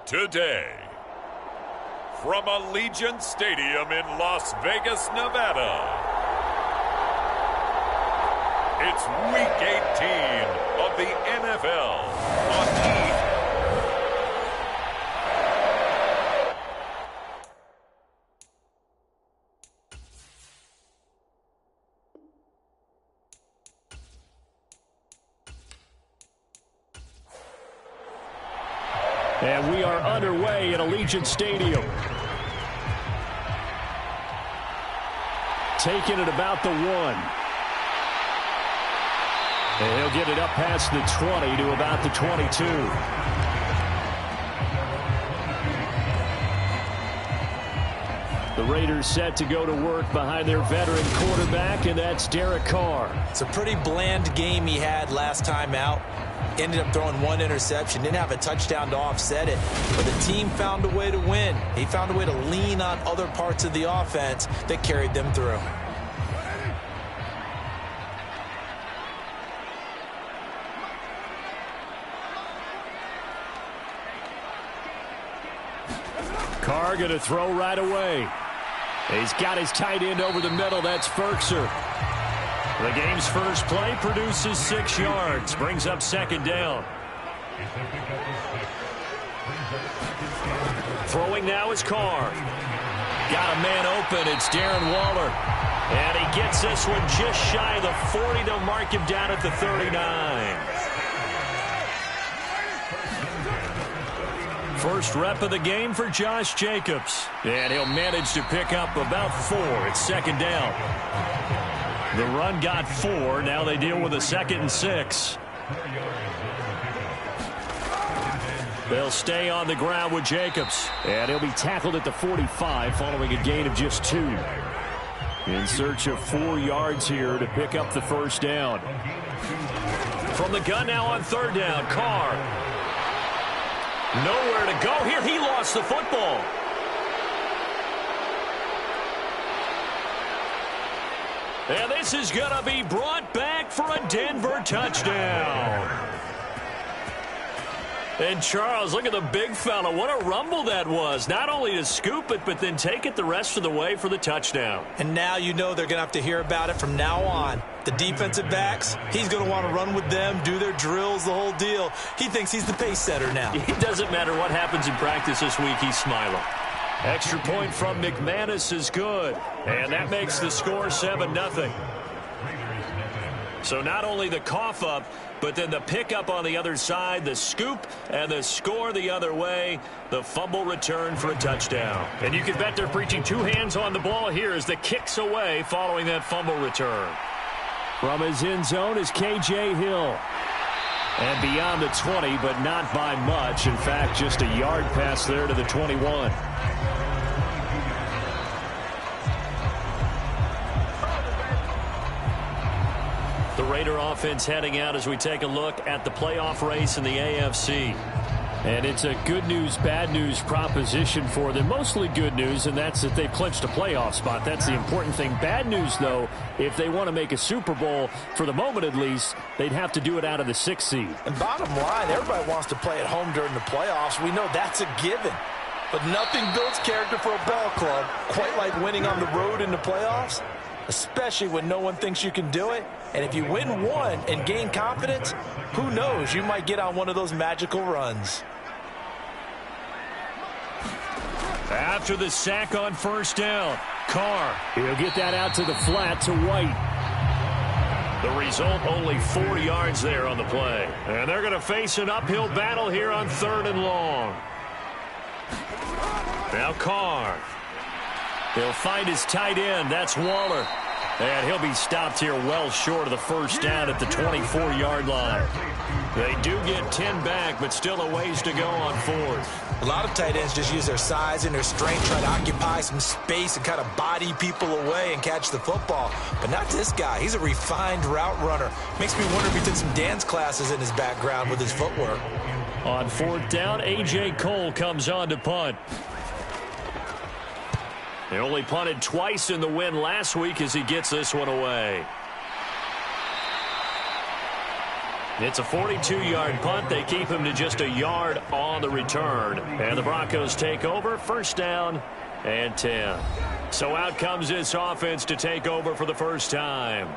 Today, from Allegiant Stadium in Las Vegas, Nevada, it's Week 18 of the NFL on E! And we are underway at Allegiant Stadium. Taking it about the 1. And he'll get it up past the 20 to about the 22. The Raiders set to go to work behind their veteran quarterback, and that's Derek Carr. It's a pretty bland game he had last time out. Ended up throwing 1 interception, didn't have a touchdown to offset it, but the team found a way to win. He found a way to lean on other parts of the offense that carried them through. Carr going to throw right away. He's got his tight end over the middle. That's Ferkser. The game's first play produces 6 yards. Brings up second down. Throwing now is Carr. Got a man open. It's Darren Waller. And he gets this one just shy of the 40 to mark him down at the 39. First rep of the game for Josh Jacobs. And he'll manage to pick up about 4. It's second down. The run got 4. Now they deal with a 2nd and 6. They'll stay on the ground with Jacobs. And he'll be tackled at the 45 following a gain of just 2. In search of 4 yards here to pick up the first down. From the gun now on third down, Carr. Nowhere to go here. He lost the football. And this is going to be brought back for a Denver touchdown. And Charles, look at the big fella. What a rumble that was. Not only to scoop it, but then take it the rest of the way for the touchdown. And now you know they're going to have to hear about it from now on. The defensive backs, he's going to want to run with them, do their drills, the whole deal. He thinks he's the pace setter now. It doesn't matter what happens in practice this week, he's smiling. Extra point from McManus is good. And that makes the score 7-0. So not only the cough up, but then the pickup on the other side, the scoop, and the score the other way, the fumble return for a touchdown. And you can bet they're preaching 2 hands on the ball here as the kick's away following that fumble return. From his end zone is K.J. Hill. And beyond the 20, but not by much. In fact, just a yard pass there to the 21. The Raider offense heading out as we take a look at the playoff race in the AFC. And it's a good news, bad news proposition for them. Mostly good news, and that's that they've clinched a playoff spot. That's the important thing. Bad news, though, if they want to make a Super Bowl, for the moment at least, they'd have to do it out of the 6th seed. And bottom line, everybody wants to play at home during the playoffs. We know that's a given. But nothing builds character for a ball club quite like winning on the road in the playoffs, especially when no one thinks you can do it. And if you win one and gain confidence, who knows, you might get on one of those magical runs. After the sack on first down, Carr. He'll get that out to the flat to White. The result, only 4 yards there on the play. And they're going to face an uphill battle here on 3rd and long. Now Carr. He'll find his tight end. That's Waller. And he'll be stopped here well short of the first down at the 24-yard line. They do get 10 back, but still a ways to go on 4th. A lot of tight ends just use their size and their strength, try to occupy some space and kind of body people away and catch the football. But not this guy. He's a refined route runner. Makes me wonder if he took some dance classes in his background with his footwork. On 4th down, A.J. Cole comes on to punt. He only punted twice in the win last week as he gets this one away. It's a 42-yard punt. They keep him to just a yard on the return. And the Broncos take over. First down and 10. So out comes this offense to take over for the first time.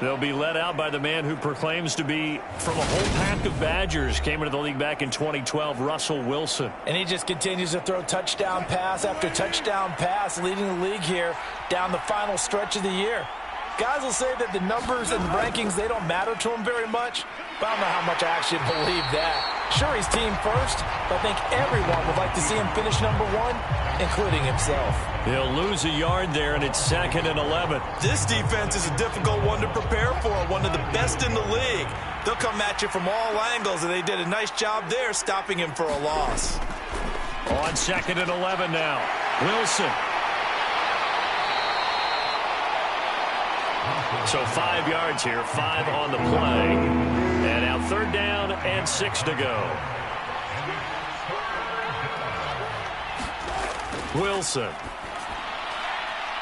They'll be led out by the man who proclaims to be from a whole pack of Badgers. Came into the league back in 2012, Russell Wilson. And he just continues to throw touchdown pass after touchdown pass, leading the league here down the final stretch of the year. Guys will say that the numbers and the rankings, they don't matter to him very much, but I don't know how much I actually believe that. Sure, he's team first, but I think everyone would like to see him finish number one, including himself. He'll lose a yard there, and it's 2nd and 11. This defense is a difficult one to prepare for, one of the best in the league. They'll come at you from all angles, and they did a nice job there stopping him for a loss. On 2nd and 11 now. Wilson. So 5 yards here, 5 on the play. And now 3rd down and 6 to go. Wilson.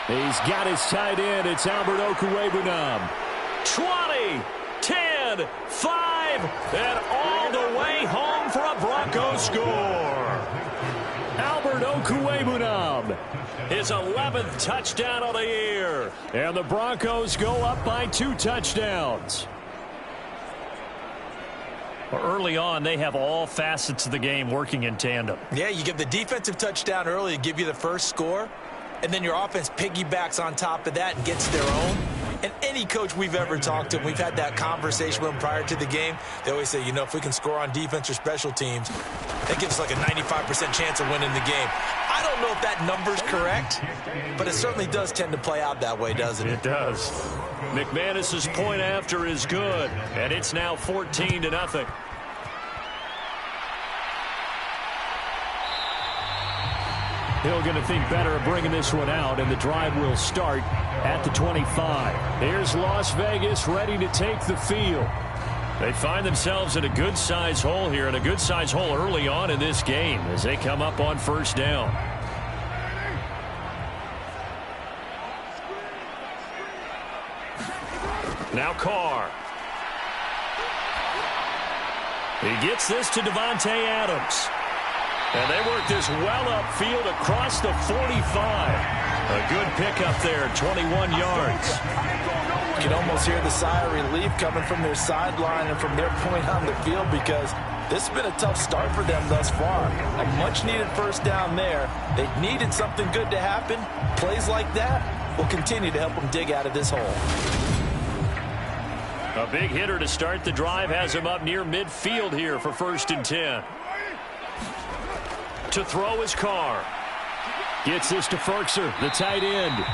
He's got his tight end. It's Albert Okwuegbunam. 20, 10, 5, and all the way home for a Broncos score. Albert Okwuegbunam, his 11th touchdown of the year. And the Broncos go up by 2 touchdowns. Early on, they have all facets of the game working in tandem. Yeah, you give the defensive touchdown early to give you the first score, and then your offense piggybacks on top of that and gets their own. And any coach we've ever talked to, we've had that conversation with them prior to the game, they always say, you know, if we can score on defense or special teams, that gives us like a 95% chance of winning the game. I don't know if that number's correct, but it certainly does tend to play out that way, doesn't it? It does. McManus's point after is good, and it's now 14-0. Hill going to think better of bringing this one out, and the drive will start at the 25. Here's Las Vegas ready to take the field. They find themselves in a good-sized hole here, and a good-sized hole early on in this game as they come up on 1st down. Now Carr. He gets this to Devontae Adams. And they work this well upfield across the 45. A good pickup there, 21 yards. You can almost hear the sigh of relief coming from their sideline and from their point on the field, because this has been a tough start for them thus far. A much-needed first down there. They needed something good to happen. Plays like that will continue to help them dig out of this hole. A big hitter to start the drive has him up near midfield here for 1st and 10. To throw his Carr. Gets this to Ferkser, the tight end.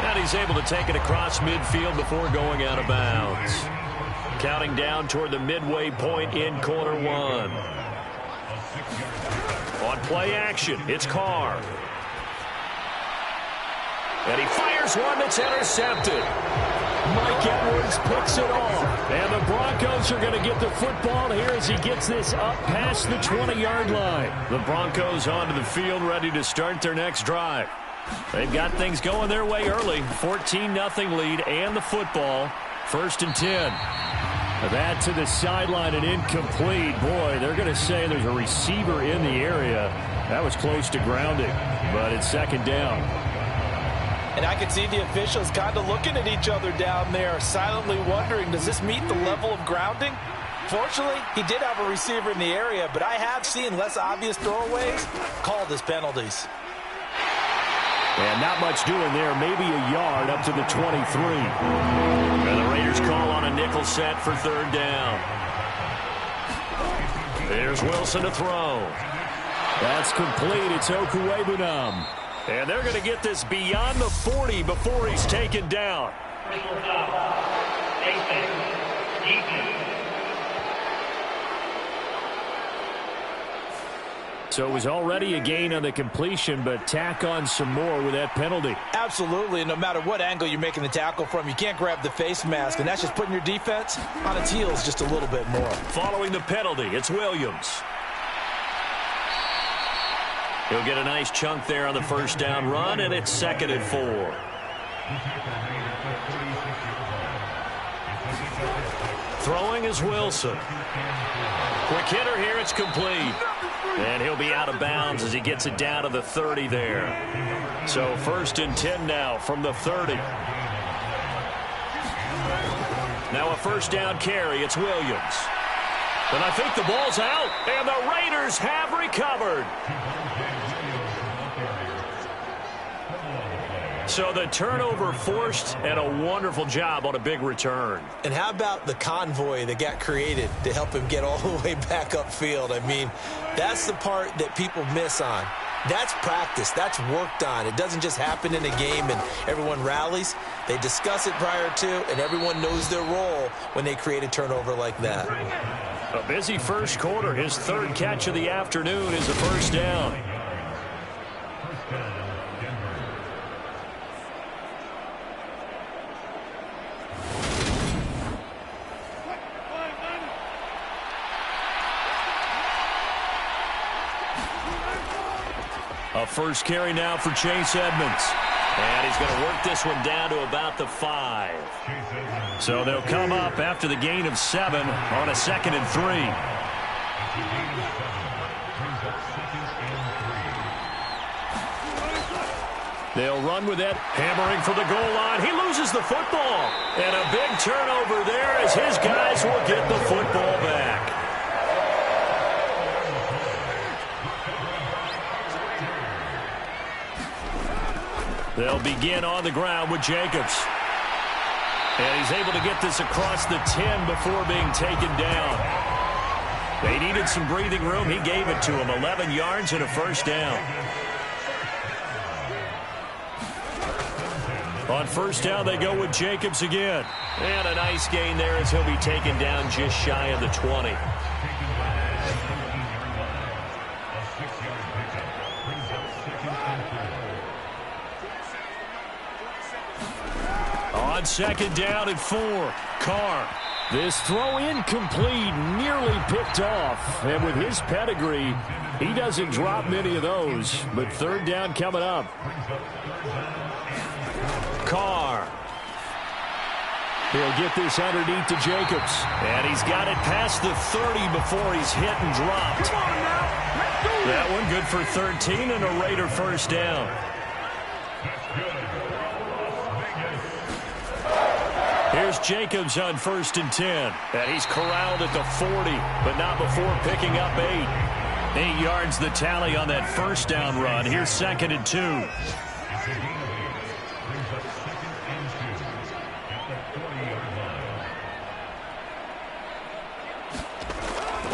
And he's able to take it across midfield before going out of bounds. Counting down toward the midway point in quarter 1. On play action, it's Carr. And he fires one that's intercepted. Mike Edwards picks it off. And the Broncos are going to get the football here as he gets this up past the 20-yard line. The Broncos onto the field ready to start their next drive. They've got things going their way early. 14-0 lead and the football. 1st and 10. That to the sideline and incomplete. Boy, they're going to say there's a receiver in the area. That was close to grounding, but it's 2nd down. And I can see the officials kind of looking at each other down there, silently wondering, does this meet the level of grounding? Fortunately, he did have a receiver in the area, but I have seen less obvious throwaways called as penalties. And not much doing there, maybe a yard up to the 23. And the Raiders call on a nickel set for 3rd down. There's Wilson to throw. That's complete. It's Okwuegbunam. And they're going to get this beyond the 40 before he's taken down. So it was already a gain on the completion, but tack on some more with that penalty. Absolutely, and no matter what angle you're making the tackle from, you can't grab the face mask, and that's just putting your defense on its heels just a little bit more. Following the penalty, it's Williams. He'll get a nice chunk there on the 1st down run, and it's 2nd and 4. Throwing is Wilson. Quick hitter here. It's complete. And he'll be out of bounds as he gets it down to the 30 there. So 1st and 10 now from the 30. Now a 1st down carry. It's Williams. And I think the ball's out. And the Raiders have recovered. So the turnover forced, and a wonderful job on a big return. And how about the convoy that got created to help him get all the way back upfield? I mean, that's the part that people miss on. That's practice. That's worked on. It doesn't just happen in a game and everyone rallies. They discuss it prior to, and everyone knows their role when they create a turnover like that. A busy first quarter. His 3rd catch of the afternoon is a 1st down. A 1st carry now for Chase Edmonds. And he's going to work this one down to about the 5. So they'll come up after the gain of 7 on a 2nd and 3. They'll run with it, hammering for the goal line. He loses the football. And a big turnover there as his guys will get the football back. They'll begin on the ground with Jacobs. And he's able to get this across the 10 before being taken down. They needed some breathing room. He gave it to him. 11 yards and a 1st down. On 1st down, they go with Jacobs again. And a nice gain there as he'll be taken down just shy of the 20. On 2nd down at 4, Carr. This throw incomplete, nearly picked off. And with his pedigree, he doesn't drop many of those. But 3rd down coming up. Carr. He'll get this underneath to Jacobs. And he's got it past the 30 before he's hit and dropped. That one good for 13 and a Raider 1st down. Here's Jacobs on 1st and 10. And he's corralled at the 40, but not before picking up 8. 8 yards the tally on that 1st down run. Here's 2nd and 2.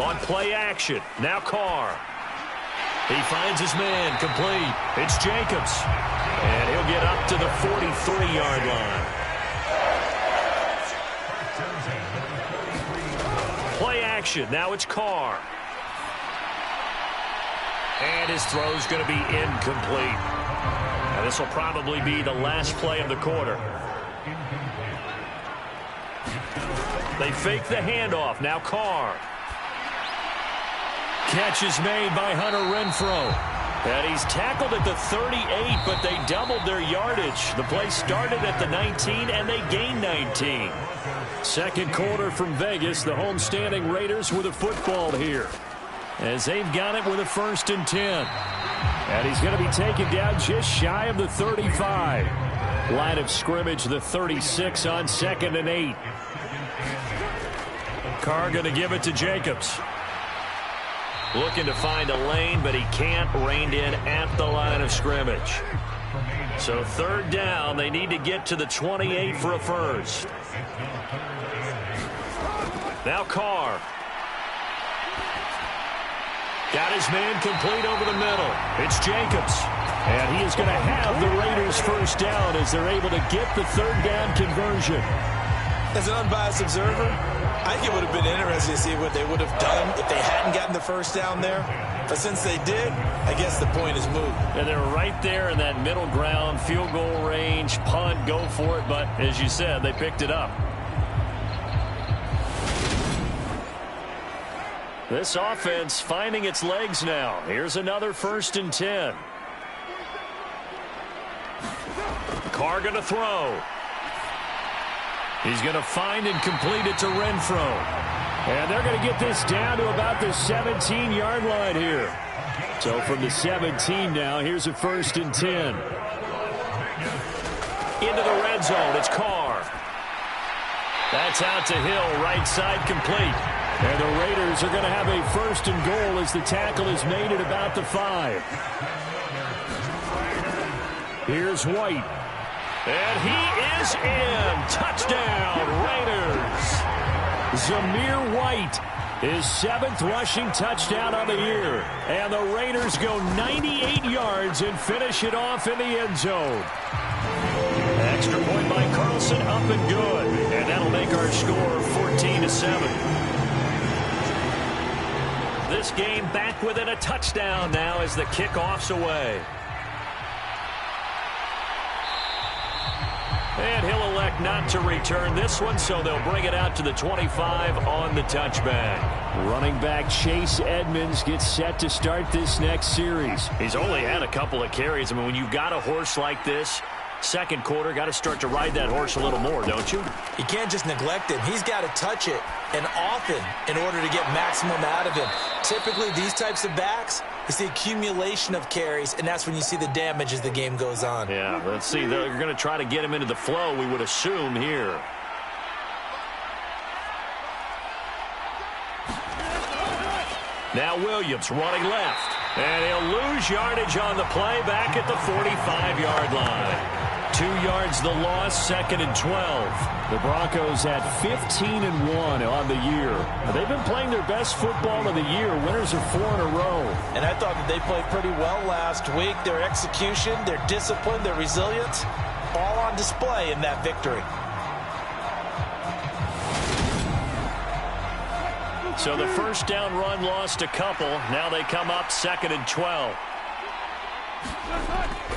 On play action, now Carr. He finds his man, complete. It's Jacobs. And he'll get up to the 43-yard line. Play action, now it's Carr. And his throw's going to be incomplete. Now this will probably be the last play of the quarter. They fake the handoff, now Carr. Catch is made by Hunter Renfrow. And he's tackled at the 38, but they doubled their yardage. The play started at the 19, and they gained 19. 2nd quarter from Vegas. The homestanding Raiders with a football here, as they've got it with a 1st and 10. And he's going to be taken down just shy of the 35. Line of scrimmage, the 36 on 2nd and 8. Carr going to give it to Jacobs. Looking to find a lane, but he can't. Reined in at the line of scrimmage. So 3rd down, they need to get to the 28 for a 1st. Now Carr. Got his man complete over the middle. It's Jacobs. And he is going to have the Raiders 1st down as they're able to get the 3rd down conversion. As an unbiased observer, I think it would have been interesting to see what they would have done if they hadn't gotten the 1st down there. But since they did, I guess the point is moved. And they're right there in that middle ground, field goal range, punt, go for it. But as you said, they picked it up. This offense finding its legs now. Here's another 1st and 10. Carr going to throw. He's going to find and complete it to Renfro. And they're going to get this down to about the 17-yard line here. So from the 17 now, here's a 1st and 10. Into the red zone, it's Carr. That's out to Hill, right side complete. And the Raiders are going to have a 1st and goal as the tackle is made at about the 5. Here's White. And he is in. Touchdown, Raiders. Zamir White, his 7th rushing touchdown on the year. And the Raiders go 98 yards and finish it off in the end zone. Extra point by Carlson, up and good. And that'll make our score 14-7. This game back within a touchdown now as the kickoff's away. And he'll elect not to return this one, so they'll bring it out to the 25 on the touchback. Running back Chase Edmonds gets set to start this next series. He's only had a couple of carries. I mean, when you've got a horse like this, second quarter, got to start to ride that horse a little more, don't you? You can't just neglect him. He's got to touch it, and often, in order to get maximum out of him. Typically, these types of backs, it's the accumulation of carries, and that's when you see the damage as the game goes on. Yeah, let's see. They're going to try to get him into the flow, we would assume, here. Now Williams running left. And he'll lose yardage on the play back at the 45-yard line. 2 yards the loss, 2nd and 12. The Broncos at 15-1 on the year. They've been playing their best football of the year. Winners of 4 in a row. And I thought that they played pretty well last week. Their execution, their discipline, their resilience, all on display in that victory. So the first down run lost a couple. Now they come up 2nd and 12.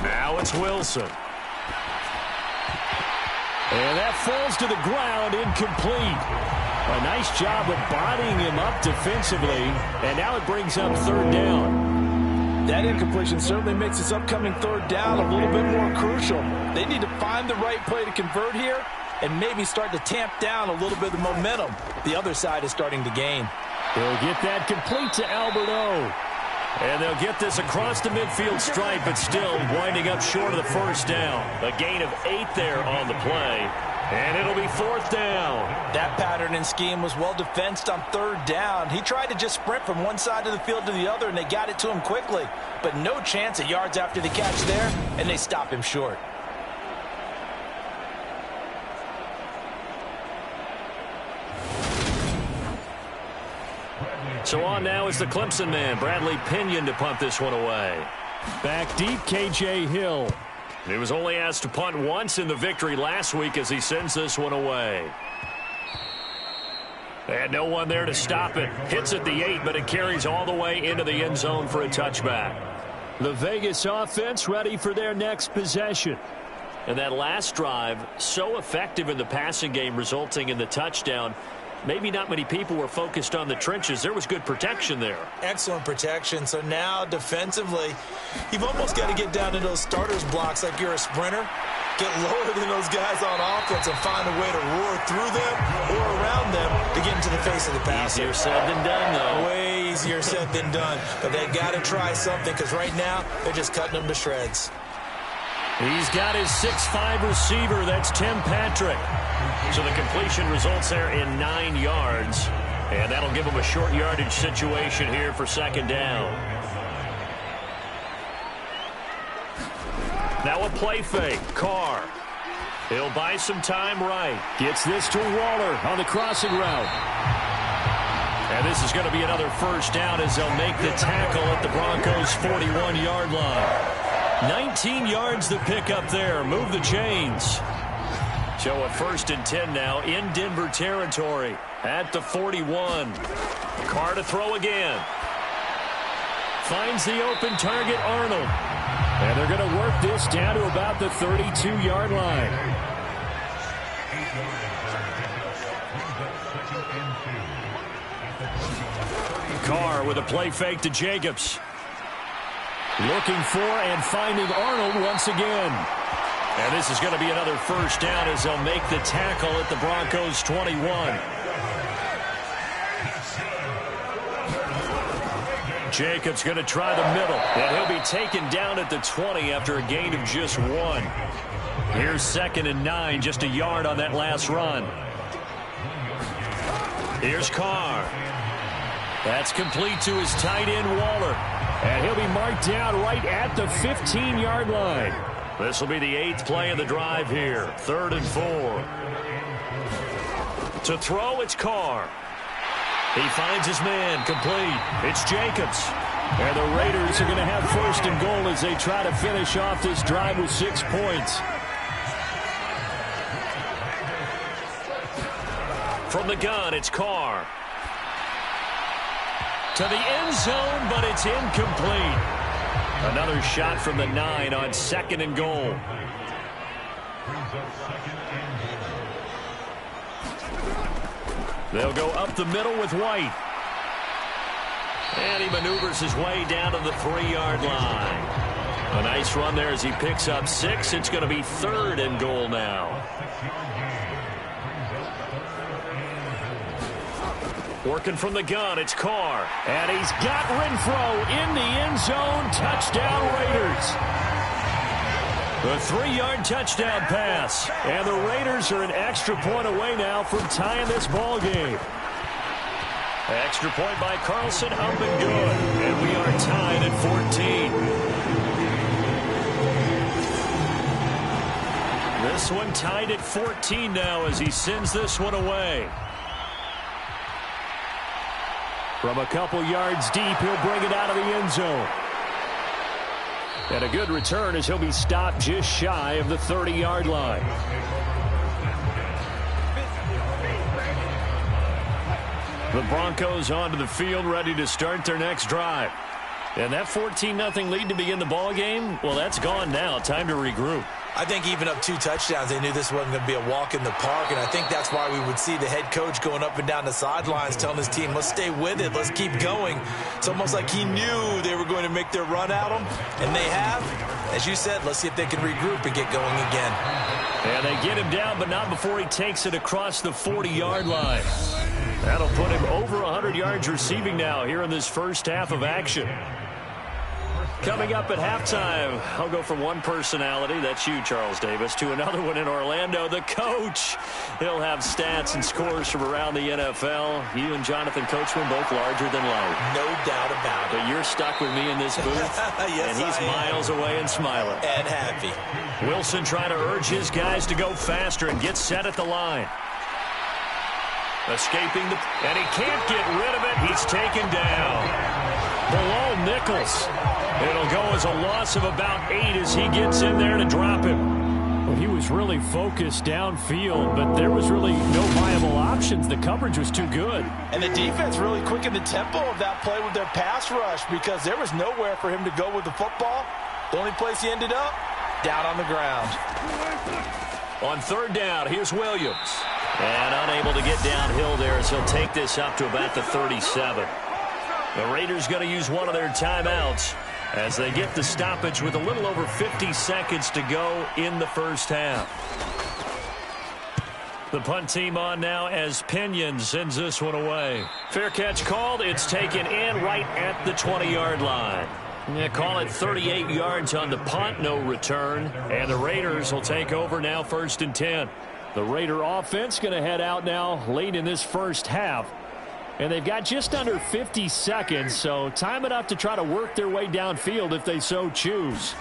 Now it's Wilson. And that falls to the ground, incomplete. A nice job of bodying him up defensively. And now it brings up 3rd down. That incompletion certainly makes this upcoming 3rd down a little bit more crucial. They need to find the right play to convert here and maybe start to tamp down a little bit of momentum the other side is starting to gain. They'll get that complete to Alberto. And they'll get this across the midfield stripe, but still winding up short of the 1st down. A gain of 8 there on the play. And it'll be 4th down. That pattern and scheme was well defensed on 3rd down. He tried to just sprint from one side of the field to the other, and they got it to him quickly. But no chance of yards after the catch there, and they stop him short. So on now is the Clemson man, Bradley Pinion, to punt this one away. Back deep, K.J. Hill. He was only asked to punt once in the victory last week as he sends this one away. And no one there to stop it. Hits at the 8, but it carries all the way into the end zone for a touchback. The Vegas offense ready for their next possession. And that last drive, so effective in the passing game, resulting in the touchdown. Maybe not many people were focused on the trenches. There was good protection there. Excellent protection. So now defensively, you've almost got to get down to those starters blocks like you're a sprinter. Get lower than those guys on offense and find a way to roar through them or around them to get into the face of the passer. Easier said than done, though. Way easier said than done. But they got to try something because right now they're just cutting them to shreds. He's got his 6'5" receiver. That's Tim Patrick. So the completion results there in 9 yards. And that'll give him a short yardage situation here for 2nd down. Now a play fake. Carr. He'll buy some time right. Gets this to Waller on the crossing route. And this is going to be another 1st down as they'll make the tackle at the Broncos' 41-yard line. 19 yards the pick up there. Move the chains. So a 1st and 10 now in Denver territory at the 41. Carr to throw again. Finds the open target, Arnold. And they're going to work this down to about the 32-yard line. Carr with a play fake to Jacobs. Looking for and finding Arnold once again. And this is going to be another first down as they'll make the tackle at the Broncos' 21. Jacobs going to try the middle, and he'll be taken down at the 20 after a gain of just 1. Here's 2nd and 9, just a yard on that last run. Here's Carr. That's complete to his tight end, Waller. And he'll be marked down right at the 15-yard line. This will be the 8th play of the drive here. 3rd and 4. To throw, it's Carr. He finds his man, complete. It's Jacobs. And the Raiders are going to have 1st and goal as they try to finish off this drive with 6 points. From the gun, it's Carr. To the end zone, but it's incomplete. Another shot from the 9 on 2nd and goal. They'll go up the middle with White. And he maneuvers his way down to the 3-yard line. A nice run there as he picks up 6. It's going to be 3rd and goal now. Working from the gun, it's Carr. And he's got Renfro in the end zone. Touchdown, Raiders. The 3-yard touchdown pass. And the Raiders are an extra point away now from tying this ball game. Extra point by Carlson, up and good. And we are tied at 14. This one tied at 14 now as he sends this one away. From a couple yards deep, he'll bring it out of the end zone. And a good return as he'll be stopped just shy of the 30-yard line. The Broncos onto the field, ready to start their next drive. And that 14-0 lead to begin the ball game, well, that's gone now. Time to regroup. I think even up 2 touchdowns, they knew this wasn't going to be a walk in the park, and I think that's why we would see the head coach going up and down the sidelines telling his team, let's stay with it, let's keep going. It's almost like he knew they were going to make their run at him, and they have. As you said, let's see if they can regroup and get going again. And they get him down, but not before he takes it across the 40-yard line. That'll put him over 100 yards receiving now here in this first half of action. Coming up at halftime, I'll go from one personality, that's you, Charles Davis, to another one in Orlando, the coach. He'll have stats and scores from around the NFL. You and Jonathan Coachman both larger than life. No doubt about it. But you're stuck with me in this booth, yes, and he's miles away and smiling. And happy. Wilson trying to urge his guys to go faster and get set at the line. Escaping and he can't get rid of it. He's taken down. Below Nichols. It'll go as a loss of about 8 as he gets in there to drop him. Well, he was really focused downfield, but there was really no viable options. The coverage was too good. And the defense really quickened the tempo of that play with their pass rush because there was nowhere for him to go with the football. The only place he ended up, down on the ground. On 3rd down, here's Williams. And unable to get downhill there as he'll take this up to about the 37. The Raiders going to use one of their timeouts as they get the stoppage with a little over 50 seconds to go in the first half. The punt team on now as Pinion sends this one away. Fair catch called. It's taken in right at the 20-yard line. They call it 38 yards on the punt, no return. And the Raiders will take over now 1st and 10. The Raider offense going to head out now late in this first half. And they've got just under 50 seconds, so time enough to try to work their way downfield if they so choose.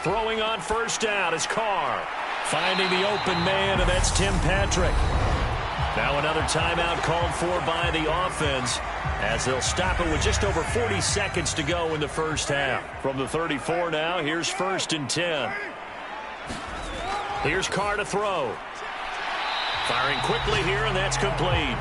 Throwing on 1st down is Carr. Finding the open man, and that's Tim Patrick. Now another timeout called for by the offense as they'll stop it with just over 40 seconds to go in the first half. From the 34 now, here's 1st and 10. Here's Carr to throw. Firing quickly here, and that's complete.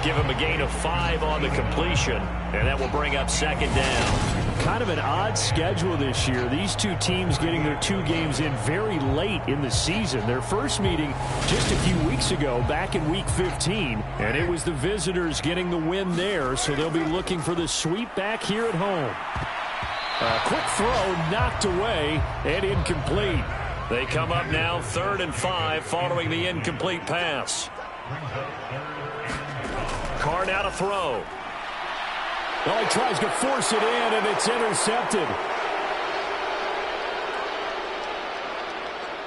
Give him a gain of 5 on the completion, and that will bring up 2nd down. Kind of an odd schedule this year. These two teams getting their 2 games in very late in the season. Their first meeting just a few weeks ago, back in Week 15, and it was the visitors getting the win there, so they'll be looking for the sweep back here at home. A quick throw knocked away and incomplete. They come up now 3rd and 5 following the incomplete pass. Carr now to throw. Well, he tries to force it in, and it's intercepted.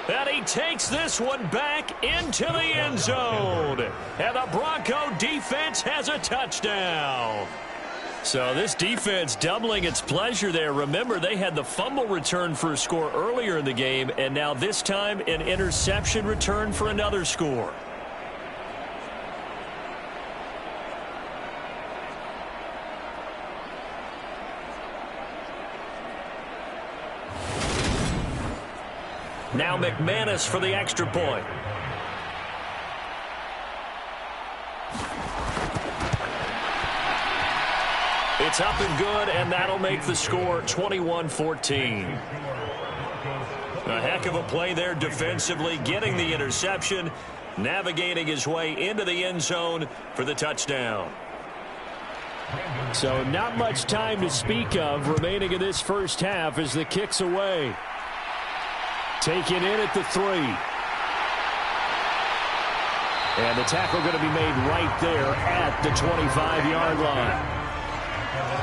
And he takes this one back into the end zone. And the Bronco defense has a touchdown. So this defense doubling its pleasure there. Remember, they had the fumble return for a score earlier in the game, and now this time an interception return for another score. Now McManus for the extra point. It's up and good, and that'll make the score 21-14. A heck of a play there defensively, getting the interception, navigating his way into the end zone for the touchdown. So not much time to speak of remaining in this first half as the kick's away. Taken in at the 3. And the tackle going to be made right there at the 25-yard line.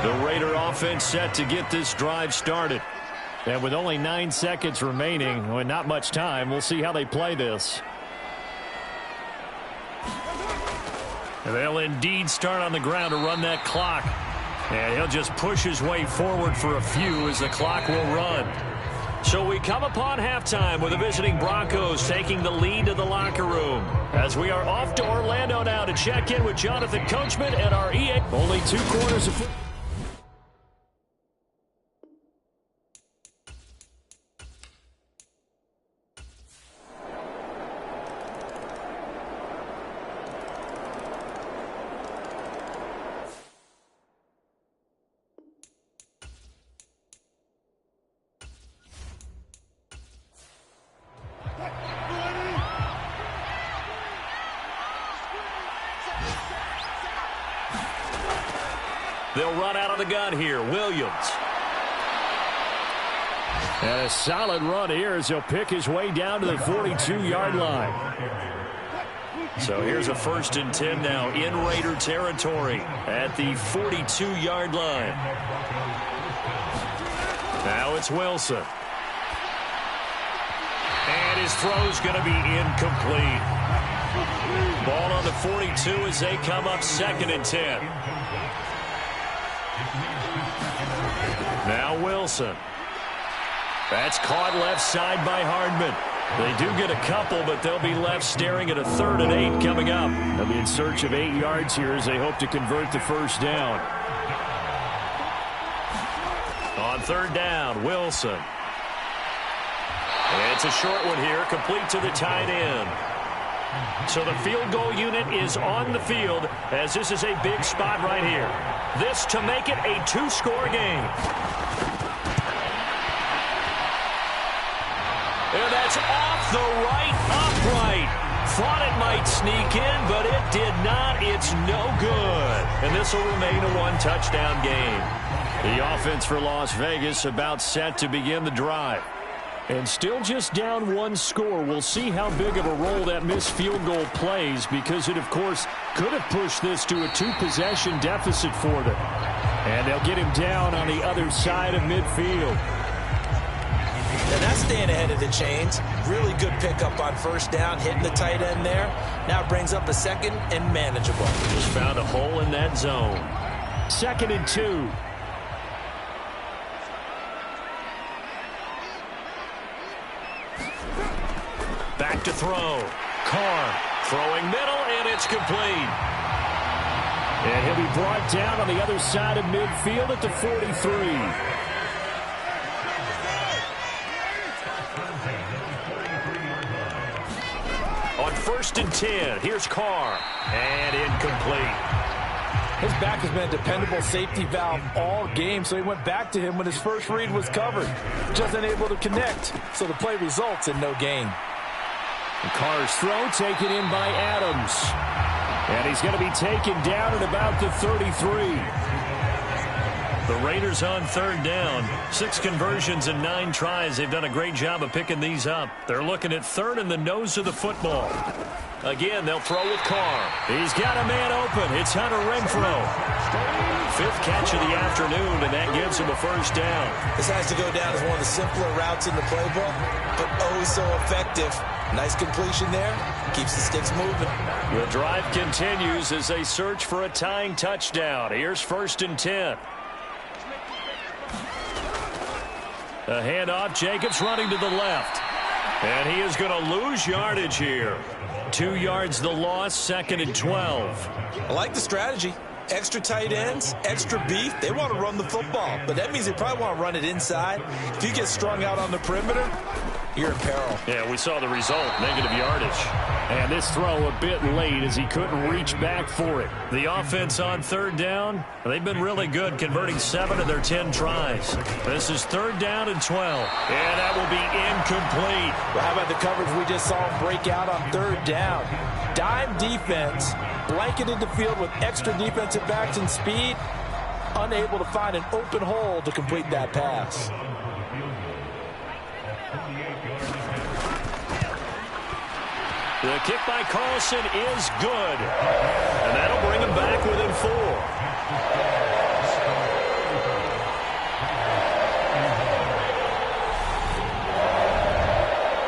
The Raider offense set to get this drive started. And with only 9 seconds remaining, and not much time, we'll see how they play this. And they'll indeed start on the ground to run that clock. And he'll just push his way forward for a few as the clock will run. So we come upon halftime with the visiting Broncos taking the lead to the locker room. As we are off to Orlando now to check in with Jonathan Coachman and our EA. Only 2 quarters of football. They'll run out of the gun here. Williams. And a solid run here as he'll pick his way down to the 42-yard line. So here's a 1st and 10 now in Raider territory at the 42-yard line. Now it's Wilson. And his throw's going to be incomplete. Ball on the 42 as they come up 2nd and 10. Now Wilson. That's caught left side by Hardman. They do get a couple, but they'll be left staring at a 3rd and 8 coming up. They'll be in search of 8 yards here as they hope to convert the first down. On 3rd down, Wilson. It's a short one here, complete to the tight end. So the field goal unit is on the field as this is a big spot right here. This to make it a 2-score game. And that's off the right upright. Thought it might sneak in, but it did not. It's no good. And this will remain a 1-touchdown game. The offense for Las Vegas about set to begin the drive. And still just down 1 score. We'll see how big of a role that missed field goal plays because it, of course, could have pushed this to a 2-possession deficit for them. And they'll get him down on the other side of midfield. And that's staying ahead of the chains. Really good pickup on 1st down, hitting the tight end there. Now brings up a 2nd and manageable. Just found a hole in that zone. 2nd and 2. Back to throw. Carr throwing middle, and it's complete. And he'll be brought down on the other side of midfield at the 43. On 1st and 10, here's Carr. And incomplete. His back has been a dependable safety valve all game, so he went back to him when his first read was covered. Just unable to connect, so the play results in no gain. Carr's throw taken in by Adams. And he's going to be taken down at about the 33. The Raiders on third down. 6 conversions and 9 tries. They've done a great job of picking these up. They're looking at third in the nose of the football. Again, they'll throw with Carr. He's got a man open. It's Hunter Renfrow. 5th catch of the afternoon, and that gives him a first down. This has to go down as one of the simpler routes in the playbook, but oh so effective. Nice completion there. Keeps the sticks moving. The drive continues as they search for a tying touchdown. Here's 1st and 10. A handoff. Jacobs running to the left. And he is going to lose yardage here. 2 yards the loss, 2nd and 12. I like the strategy. Extra tight ends, extra beef. They want to run the football, but that means they probably want to run it inside. If you get strung out on the perimeter, you're in peril. Yeah, we saw the result, negative yardage. And this throw a bit late as he couldn't reach back for it. The offense on third down, they've been really good, converting 7 of their 10 tries. This is 3rd down and 12. And that will be incomplete. Well, how about the coverage we just saw him break out on 3rd down? Dime defense, blanketed the field with extra defensive backs and speed, unable to find an open hole to complete that pass. The kick by Carlson is good. And that'll bring him back within 4.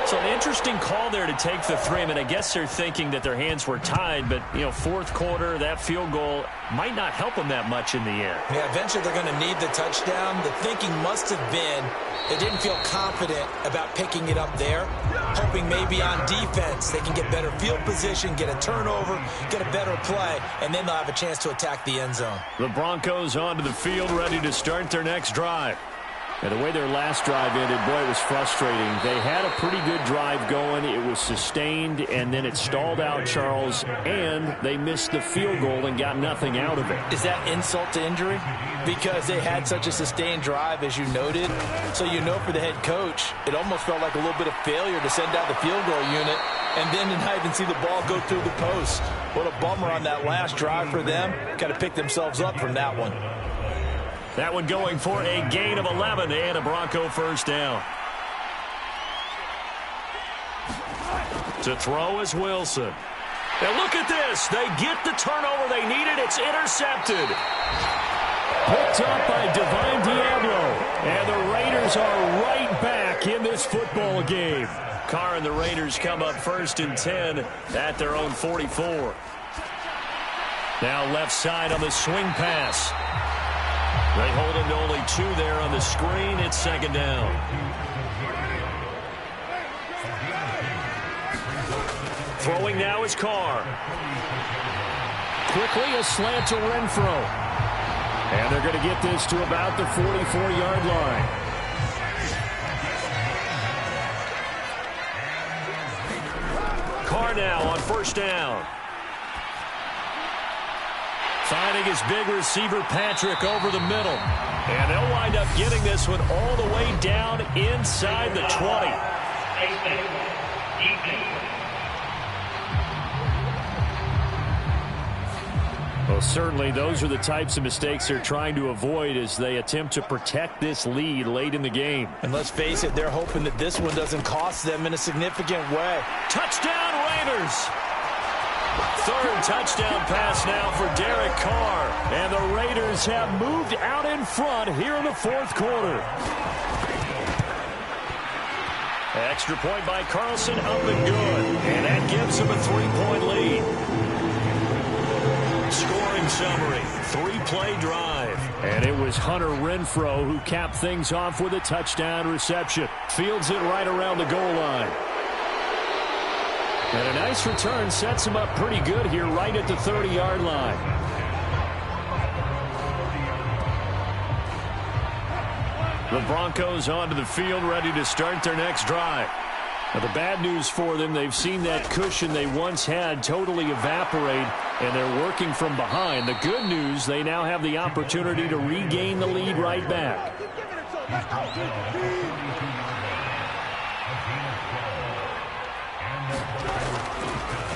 So an interesting call there to take the 3. I mean, I guess they're thinking that their hands were tied, but, you know, 4th quarter, that field goal might not help them that much in the end. Yeah, eventually they're going to need the touchdown. The thinking must have been they didn't feel confident about picking it up there, hoping maybe on defense they can get better field position, get a turnover, get a better play, and then they'll have a chance to attack the end zone. The Broncos onto the field, ready to start their next drive. And the way their last drive ended, boy, it was frustrating. They had a pretty good drive going. It was sustained, and then it stalled out, Charles, and they missed the field goal and got nothing out of it. Is that insult to injury? Because they had such a sustained drive, as you noted. So you know for the head coach, it almost felt like a little bit of failure to send out the field goal unit and then to not even see the ball go through the post. What a bummer on that last drive for them. Got to pick themselves up from that one. That one going for a gain of 11 and a Bronco first down. To throw is Wilson. And look at this. They get the turnover they needed. It's intercepted. Picked up by Divine Diablo. And the Raiders are right back in this football game. Carr and the Raiders come up 1st and 10 at their own 44. Now left side on the swing pass. They hold him to only 2 there on the screen. It's 2nd down. Throwing now is Carr. Quickly a slant to Renfrow. And they're going to get this to about the 44-yard line. Carr now on 1st down. Finding his big receiver, Patrick, over the middle. And they'll wind up getting this one all the way down inside the 20. Well, certainly those are the types of mistakes they're trying to avoid as they attempt to protect this lead late in the game. And let's face it, they're hoping that this one doesn't cost them in a significant way. Touchdown, Raiders! 3rd touchdown pass now for Derek Carr. And the Raiders have moved out in front here in the 4th quarter. Extra point by Carlson, up and good. And that gives them a 3-point lead. Scoring summary, 3-play drive. And it was Hunter Renfrow who capped things off with a touchdown reception. Fields it right around the goal line. And a nice return sets him up pretty good here right at the 30-yard line. The Broncos onto the field ready to start their next drive. Now, the bad news for them, they've seen that cushion they once had totally evaporate, and they're working from behind. The good news, they now have the opportunity to regain the lead right back.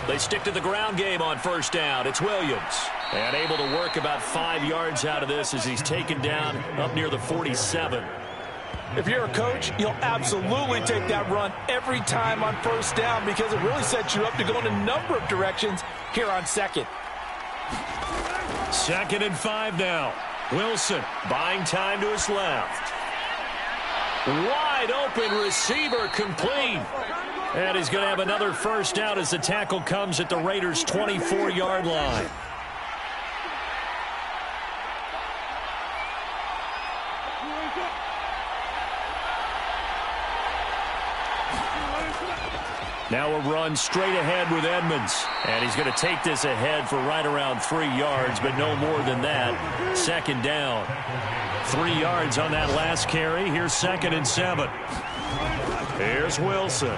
They stick to the ground game on first down. It's Williams. And able to work about 5 yards out of this as he's taken down up near the 47. If you're a coach, you'll absolutely take that run every time on first down because it really sets you up to go in a number of directions here on second. 2nd and 5 now. Wilson buying time to his left. Wide open receiver complete. And he's going to have another first down as the tackle comes at the Raiders' 24-yard line. Now a run straight ahead with Edmonds. And he's going to take this ahead for right around 3 yards, but no more than that. 2nd down. 3 yards on that last carry. Here's 2nd and 7. Here's Wilson.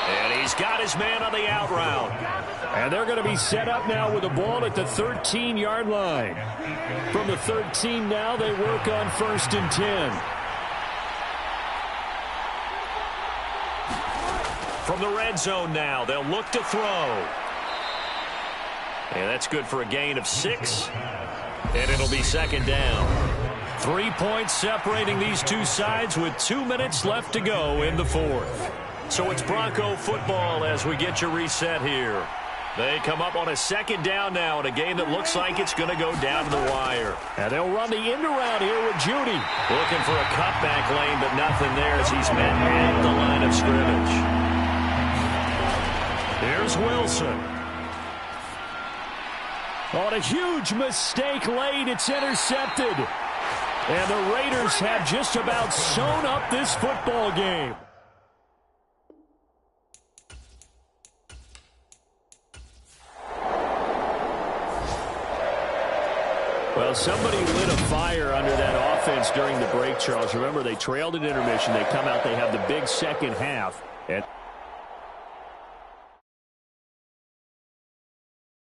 And he's got his man on the out route. And they're going to be set up now with the ball at the 13-yard line. From the 13 now, they work on 1st and 10. From the red zone now, they'll look to throw. And that's good for a gain of 6. And it'll be 2nd down. 3 points separating these two sides with 2 minutes left to go in the 4th. So it's Bronco football as we get you reset here. They come up on a 2nd down now in a game that looks like it's going to go down to the wire. And they'll run the end around here with Judy. Looking for a cutback lane, but nothing there as he's met at the line of scrimmage. Here's Wilson. On a huge mistake late, it's intercepted. And the Raiders have just about sewn up this football game. Well, somebody lit a fire under that offense during the break, Charles. Remember, they trailed at intermission. They come out, they have the big second half. And